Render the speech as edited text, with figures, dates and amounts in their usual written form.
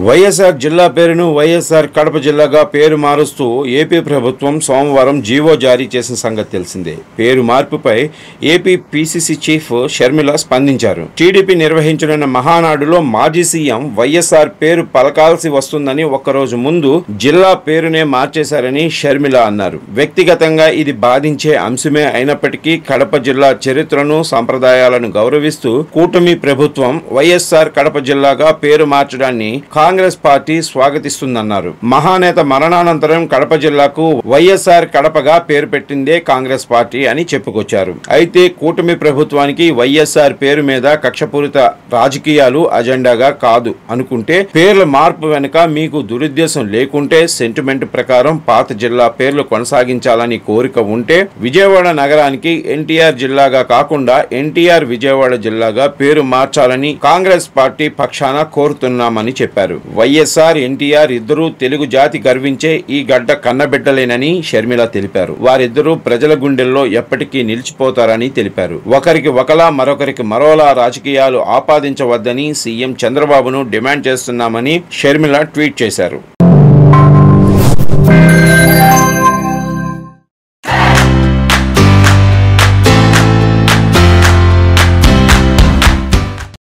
వైఎస్ఆర్ జిల్లా పేరును వైఎస్ఆర్ కడప జిల్లాగా పేరు మారుస్తూ ఏపీ ప్రభుత్వం సోమవారం జీవో జారీ చేసిన సంగతి తెలిసిందే. పేరు మార్పుపై ఏపీ పీసీసీ చీఫ్ షర్మిల స్పందించారు. టీడీపీ నిర్వహించనున్న మహానాడులో మాజీ సీఎం వైఎస్ఆర్ పేరు పలకాల్సి వస్తుందని ఒక్కరోజు ముందు జిల్లా పేరునే మార్చేశారని షర్మిల అన్నారు. వ్యక్తిగతంగా ఇది బాధించే అంశమే అయినప్పటికీ కడప జిల్లా చరిత్రను సంప్రదాయాలను గౌరవిస్తూ కూటమి ప్రభుత్వం వైఎస్ఆర్ కడప జిల్లాగా పేరు మార్చడాన్ని కాంగ్రెస్ పార్టీ స్వాగతిస్తుందన్నారు. మహానేత మరణానంతరం కడప జిల్లాకు వైఎస్ఆర్ కడపగా పేరు పెట్టిందే కాంగ్రెస్ పార్టీ అని చెప్పుకొచ్చారు. అయితే కూటమి ప్రభుత్వానికి వైఎస్ఆర్ పేరు మీద కక్షపూరిత రాజకీయాలు అజెండాగా కాదు అనుకుంటే, పేర్ల మార్పు వెనుక మీకు దురుద్దేశం లేకుంటే, సెంటిమెంట్ ప్రకారం పాత జిల్లా పేర్లు కొనసాగించాలని కోరిక ఉంటే విజయవాడ నగరానికి ఎన్టీఆర్ జిల్లాగా కాకుండా ఎన్టీఆర్ విజయవాడ జిల్లాగా పేరు మార్చాలని కాంగ్రెస్ పార్టీ పక్షాన కోరుతున్నామని చెప్పారు. వైఎస్ఆర్, ఎన్టీఆర్ ఇద్దరూ తెలుగు జాతి గర్వించే ఈ గడ్డ కన్నబిడ్డలేనని షర్మిల తెలిపారు. వారిద్దరూ ప్రజల గుండెల్లో ఎప్పటికీ నిలిచిపోతారని తెలిపారు. ఒకరికి ఒకలా మరొకరికి మరోలా రాజకీయాలు ఆపాదించవద్దని సీఎం చంద్రబాబును డిమాండ్ చేస్తున్నామని షర్మిల ట్వీట్ చేశారు.